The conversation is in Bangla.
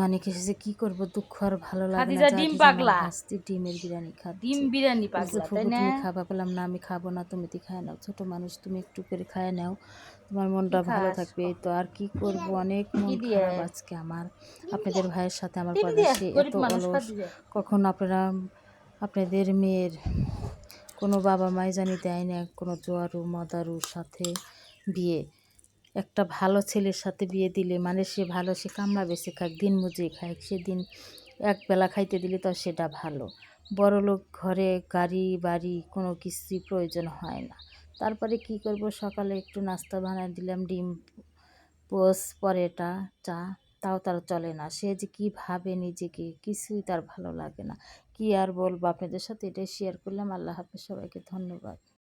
অনেক এসেছে, কি করব, দুঃখ আর ভালো লাগে না। খাদিজা যা ডিম দিছে আমার পাগলা, ভাস্তি ডিমের বিরিয়ানি ডিম খাচ্ছে। বিরিয়ানি বলছে পাগলা, তাই ফুপু না? তুমি খাবা, বললাম না আমি খাবো না, তুমি তো খায় নাও, ছোট মানুষ তুমি একটু করে খায় নাও, তোমার কি মনটা ভালো খাস থাকবে। এই তো আর কি করব, অনেক মন কি দিয়ে? খারাপ আজকে আমার। আপনাদের ভাইয়ের সাথে আমার ডিম কথা, দিয়ে সে এত গরিব মানুষ অলস। খাদিজা। কখন আপনারা আপনাদের মেয়ের কোনো বাবা মাই জানি দেয় না কোনো জোয়ারু মদারুর সাথে বিয়ে। একটা ভালো ছেলের সাথে বিয়ে দিলে মানে সে ভালো, সে কামলা বেঁচে খাক, দিন মজুরি খাক, সেদিন একবেলা খাইতে দিলে তো সেটা ভালো। বড়লোক ঘরে গাড়ি বাড়ি কোনো কিছুই প্রয়োজন হয় না। তারপরে কি করব, সকালে একটু নাস্তা বানায় দিলাম, ডিম পোস্ট পরোটা চা, তাও তার চলে না। সে যে কী ভাবে নিজেকে, কিছুই তার ভালো লাগে না। কি আর বলবো, আপনাদের সাথে এটাই শেয়ার করলাম। আল্লাহ হাফেজ, সবাইকে ধন্যবাদ।